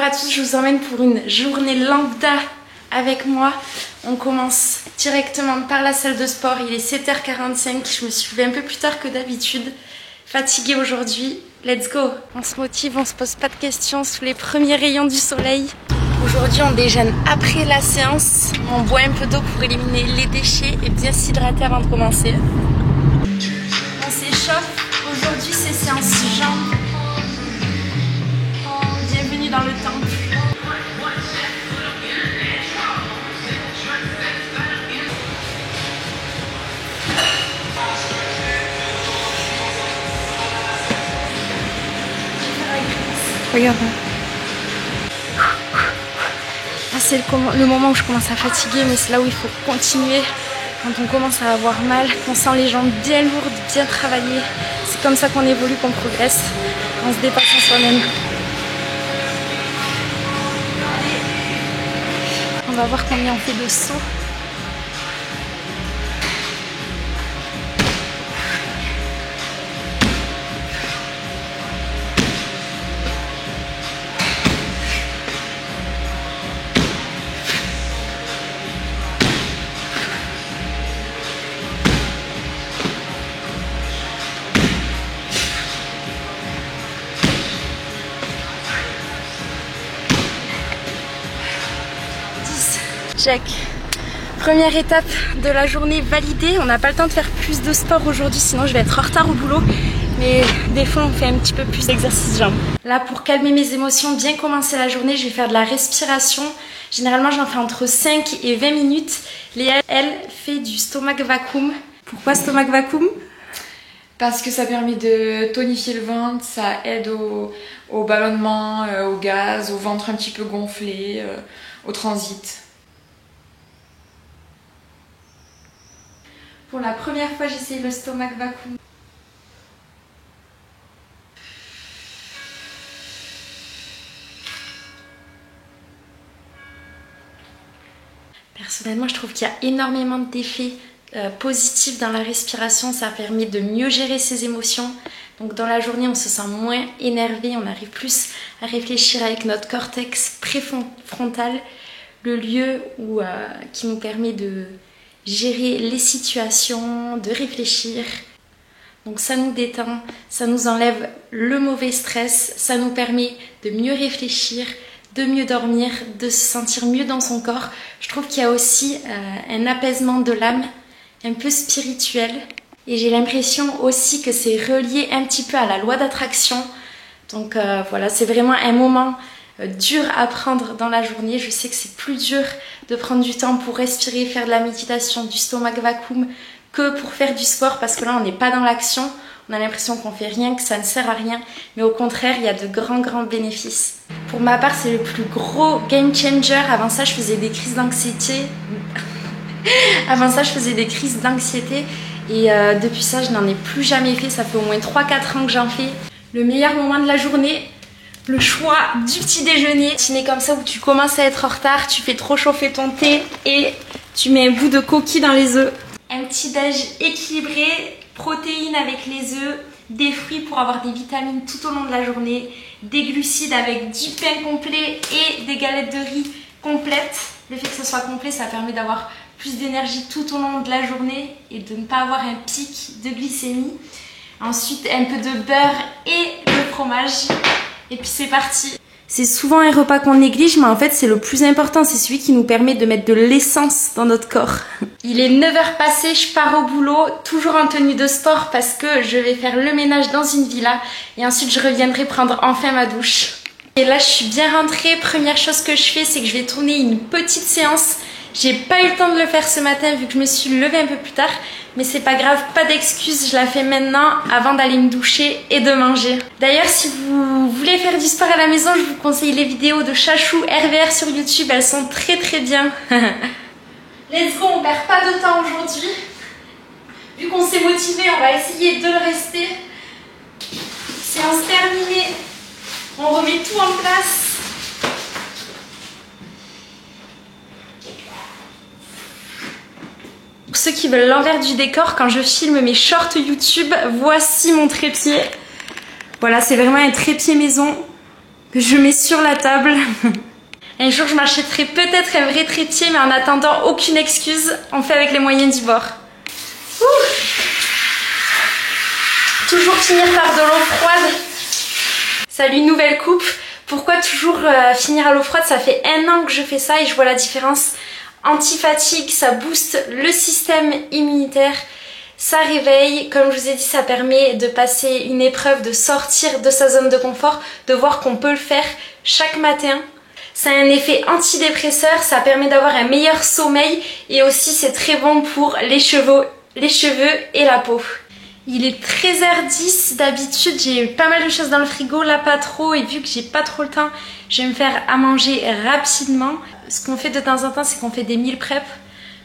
Bonjour à tous, je vous emmène pour une journée lambda avec moi. On commence directement par la salle de sport, il est 7h45, je me suis levée un peu plus tard que d'habitude. Fatiguée aujourd'hui, let's go. On se motive, on se pose pas de questions sous les premiers rayons du soleil. Aujourd'hui on déjeune après la séance, on boit un peu d'eau pour éliminer les déchets et bien s'hydrater avant de commencer. On s'échauffe, aujourd'hui c'est séance jambes. Bienvenue dans le temple. Regarde. Ah, c'est le moment où je commence à fatiguer, mais c'est là où il faut continuer. Quand on commence à avoir mal, qu'on sent les jambes bien lourdes, bien travaillées. C'est comme ça qu'on évolue, qu'on progresse, en se dépassant soi-même. On va voir combien on fait de sauts. Check. Première étape de la journée validée. On n'a pas le temps de faire plus de sport aujourd'hui, sinon je vais être en retard au boulot. Mais des fois, on fait un petit peu plus d'exercice jambes. Là, pour calmer mes émotions, bien commencer la journée, je vais faire de la respiration. Généralement, j'en fais entre 5 et 20 minutes. Léa, elle, fait du stomach vacuum. Pourquoi stomach vacuum? Parce que ça permet de tonifier le ventre, ça aide au ballonnement, au gaz, au ventre un petit peu gonflé, au transit. Pour la première fois, j'essaye le stomach vacuum. Personnellement, je trouve qu'il y a énormément d'effets positifs dans la respiration. Ça permet de mieux gérer ses émotions. Donc dans la journée, on se sent moins énervé, on arrive plus à réfléchir avec notre cortex préfrontal, le lieu qui nous permet de gérer les situations, de réfléchir. Donc ça nous détend, ça nous enlève le mauvais stress, ça nous permet de mieux réfléchir, de mieux dormir, de se sentir mieux dans son corps. Je trouve qu'il y a aussi un apaisement de l'âme, un peu spirituel. Et j'ai l'impression aussi que c'est relié un petit peu à la loi d'attraction. Donc voilà, c'est vraiment un moment dur à prendre dans la journée. Je sais que c'est plus dur de prendre du temps pour respirer, faire de la méditation, du stomach vacuum que pour faire du sport, parce que là on n'est pas dans l'action, on a l'impression qu'on fait rien, que ça ne sert à rien, mais au contraire il y a de grands bénéfices. Pour ma part c'est le plus gros game changer. Avant ça je faisais des crises d'anxiété et depuis ça je n'en ai plus jamais fait. Ça fait au moins 3-4 ans que j'en fais. Le meilleur moment de la journée, le choix du petit déjeuner. Dîner comme ça où tu commences à être en retard, tu fais trop chauffer ton thé et tu mets un bout de coquille dans les œufs. Un petit déj équilibré, protéines avec les œufs, des fruits pour avoir des vitamines tout au long de la journée, des glucides avec du pain complet et des galettes de riz complètes. Le fait que ce soit complet, ça permet d'avoir plus d'énergie tout au long de la journée et de ne pas avoir un pic de glycémie. Ensuite, un peu de beurre et de fromage. Et puis c'est parti. C'est souvent un repas qu'on néglige, mais en fait c'est le plus important, c'est celui qui nous permet de mettre de l'essence dans notre corps. Il est 9h passé, je pars au boulot, toujours en tenue de sport parce que je vais faire le ménage dans une villa et ensuite je reviendrai prendre enfin ma douche. Et là je suis bien rentrée, première chose que je fais c'est que je vais tourner une petite séance. J'ai pas eu le temps de le faire ce matin vu que je me suis levée un peu plus tard, mais c'est pas grave, pas d'excuses, je la fais maintenant avant d'aller me doucher et de manger. D'ailleurs, si vous voulez faire du sport à la maison, je vous conseille les vidéos de Chachou RVR sur YouTube, elles sont très bien. Let's go, on perd pas de temps aujourd'hui. Vu qu'on s'est motivé, on va essayer de le rester. Séance terminée, on remet tout en place. Pour ceux qui veulent l'envers du décor, quand je filme mes shorts YouTube, voici mon trépied. Voilà, c'est vraiment un trépied maison. que je mets sur la table. Un jour, je m'achèterai peut-être un vrai trépied, mais en attendant, aucune excuse. On fait avec les moyens du bord. Ouh. Toujours finir par de l'eau froide. Salut, nouvelle coupe. Pourquoi toujours finir à l'eau froide? Ça fait 1 an que je fais ça et je vois la différence. Anti-fatigue, ça booste le système immunitaire. Ça réveille, comme je vous ai dit, ça permet de passer une épreuve, de sortir de sa zone de confort, de voir qu'on peut le faire chaque matin. Ça a un effet antidépresseur, ça permet d'avoir un meilleur sommeil et aussi c'est très bon pour les cheveux et la peau. Il est 13h10, d'habitude j'ai pas mal de choses dans le frigo, là pas trop, et vu que j'ai pas trop le temps, je vais me faire à manger rapidement. Ce qu'on fait de temps en temps, c'est qu'on fait des meal prep.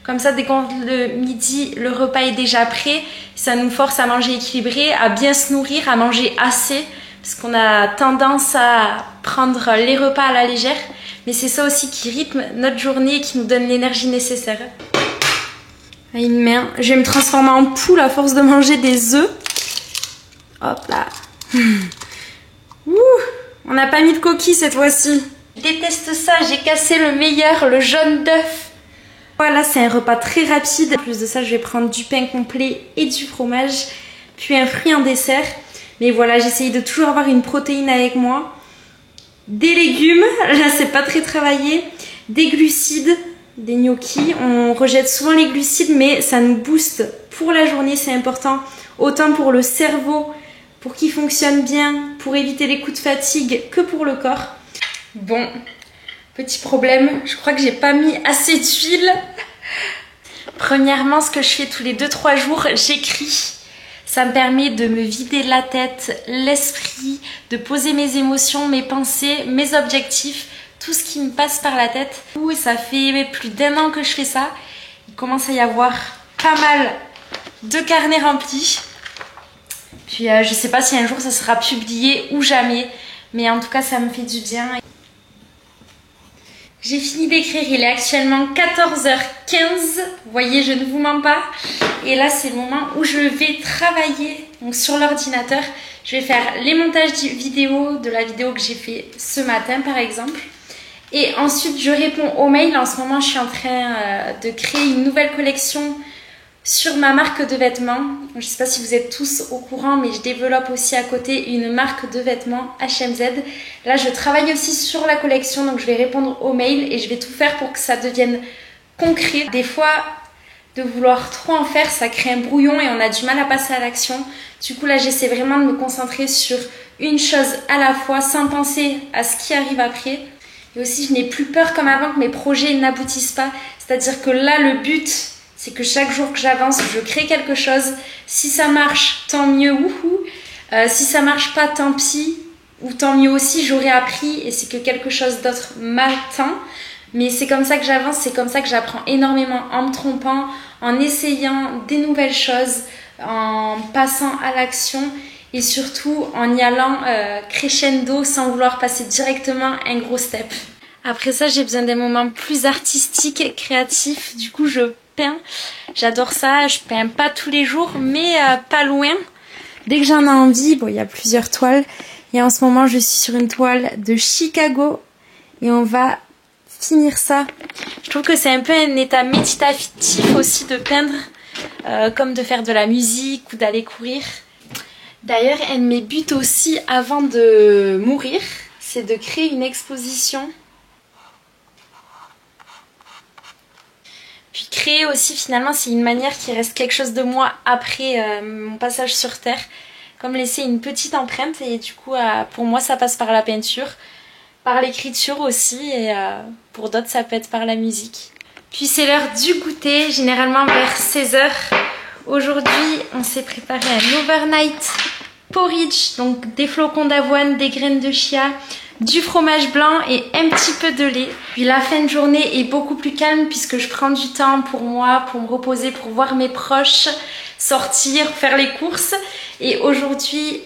Comme ça, dès qu'on le midi, le repas est déjà prêt, ça nous force à manger équilibré, à bien se nourrir, à manger assez, parce qu'on a tendance à prendre les repas à la légère. Mais c'est ça aussi qui rythme notre journée et qui nous donne l'énergie nécessaire. Une main. Je vais me transformer en poule à force de manger des œufs. Hop là. Ouh, on n'a pas mis de coquilles cette fois-ci. Je déteste ça, j'ai cassé le meilleur, le jaune d'œuf. Voilà, c'est un repas très rapide. En plus de ça, je vais prendre du pain complet et du fromage, puis un fruit en dessert. Mais voilà, j'essaye de toujours avoir une protéine avec moi. Des légumes, là c'est pas très travaillé. Des glucides, des gnocchis. On rejette souvent les glucides, mais ça nous booste pour la journée, c'est important. Autant pour le cerveau, pour qu'il fonctionne bien, pour éviter les coups de fatigue, que pour le corps. Bon, petit problème, je crois que j'ai pas mis assez d'huile. Premièrement, ce que je fais tous les 2-3 jours, j'écris. Ça me permet de me vider la tête, l'esprit, de poser mes émotions, mes pensées, mes objectifs, tout ce qui me passe par la tête. Oui, ça fait plus d'1 an que je fais ça. Il commence à y avoir pas mal de carnets remplis. Puis je sais pas si un jour ça sera publié ou jamais, mais en tout cas ça me fait du bien. J'ai fini d'écrire, il est actuellement 14h15, vous voyez, je ne vous mens pas. Et là, c'est le moment où je vais travailler donc sur l'ordinateur. Je vais faire les montages vidéo de la vidéo que j'ai fait ce matin, par exemple. Et ensuite, je réponds aux mails. En ce moment, je suis en train de créer une nouvelle collection sur ma marque de vêtements. Je ne sais pas si vous êtes tous au courant, mais je développe aussi à côté une marque de vêtements HMZ. Là, je travaille aussi sur la collection, donc je vais répondre aux mails et je vais tout faire pour que ça devienne concret. Des fois, de vouloir trop en faire, ça crée un brouillon et on a du mal à passer à l'action. Du coup, là, j'essaie vraiment de me concentrer sur une chose à la fois, sans penser à ce qui arrive après. Et aussi, je n'ai plus peur comme avant que mes projets n'aboutissent pas. C'est-à-dire que là, le but, c'est que chaque jour que j'avance, je crée quelque chose. Si ça marche, tant mieux, wouhou. Si ça marche pas, tant pis. Ou tant mieux aussi, j'aurai appris et c'est que quelque chose d'autre m'attend. Mais c'est comme ça que j'avance, c'est comme ça que j'apprends énormément en me trompant, en essayant des nouvelles choses, en passant à l'action et surtout en y allant crescendo sans vouloir passer directement un gros step. Après ça, j'ai besoin des moments plus artistiques et créatifs. Du coup, je peins. J'adore ça. Je peins pas tous les jours, mais pas loin. Dès que j'en ai envie, bon, il y a plusieurs toiles. Et en ce moment, je suis sur une toile de Chicago. Et on va finir ça. Je trouve que c'est un peu un état méditatif aussi de peindre. Comme de faire de la musique ou d'aller courir. D'ailleurs, un de mes buts aussi avant de mourir, c'est de créer une exposition. Puis créer aussi, finalement, c'est une manière qui reste quelque chose de moi après mon passage sur Terre. Comme laisser une petite empreinte et du coup, pour moi, ça passe par la peinture, par l'écriture aussi et pour d'autres, ça peut être par la musique. Puis c'est l'heure du goûter, généralement vers 16h. Aujourd'hui, on s'est préparé un overnight porridge, donc des flocons d'avoine, des graines de chia, du fromage blanc et un petit peu de lait. Puis la fin de journée est beaucoup plus calme puisque je prends du temps pour moi, pour me reposer, pour voir mes proches, sortir, faire les courses. Et aujourd'hui,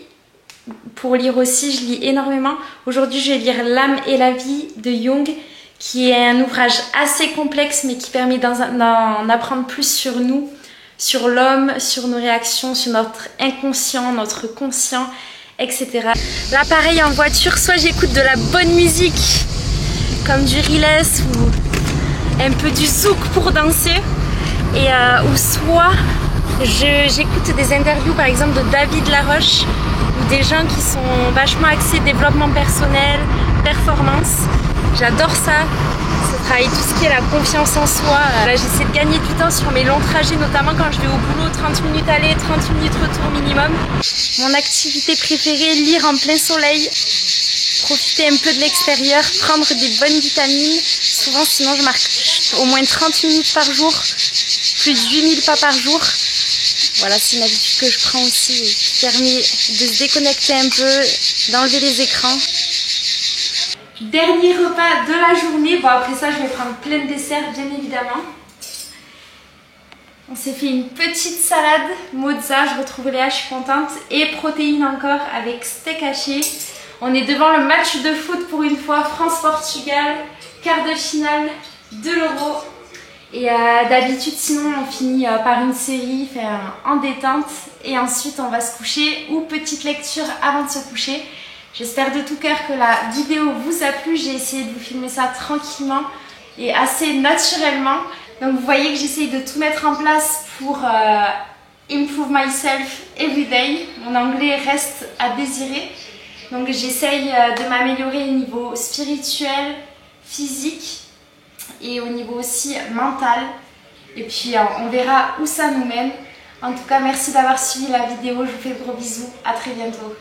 pour lire aussi, je lis énormément. Aujourd'hui, je vais lire L'âme et la vie de Jung, qui est un ouvrage assez complexe mais qui permet d'en apprendre plus sur nous, sur l'homme, sur nos réactions, sur notre inconscient, notre conscient etc. Là pareil en voiture, soit j'écoute de la bonne musique comme du Riles ou un peu du zouk pour danser, ou soit j'écoute des interviews par exemple de David Laroche ou des gens qui sont vachement axés développement personnel, performance. J'adore ça. Ça travaille tout ce qui est la confiance en soi. Là j'essaie de gagner du temps sur mes longs trajets, notamment quand je vais au boulot, 30 minutes aller, 30 minutes retour minimum. Mon activité préférée, lire en plein soleil, profiter un peu de l'extérieur, prendre des bonnes vitamines. Souvent sinon je marche au moins 30 minutes par jour, plus de 8000 pas par jour. Voilà, c'est une habitude que je prends aussi, qui permet de se déconnecter un peu, d'enlever les écrans. Dernier repas de la journée. Bon, après ça, je vais prendre plein de desserts, bien évidemment. On s'est fait une petite salade mozza, je retrouve Léa, je suis contente. Et protéines encore avec steak haché. On est devant le match de foot pour une fois, France-Portugal, quart de finale de l'Euro. Et d'habitude, sinon, on finit par une série en détente. Et ensuite, on va se coucher ou petite lecture avant de se coucher. J'espère de tout cœur que la vidéo vous a plu. J'ai essayé de vous filmer ça tranquillement et assez naturellement. Donc vous voyez que j'essaye de tout mettre en place pour improve myself every day. Mon anglais reste à désirer. Donc j'essaye de m'améliorer au niveau spirituel, physique et au niveau aussi mental. Et puis on verra où ça nous mène. En tout cas, merci d'avoir suivi la vidéo. Je vous fais de gros bisous. À très bientôt.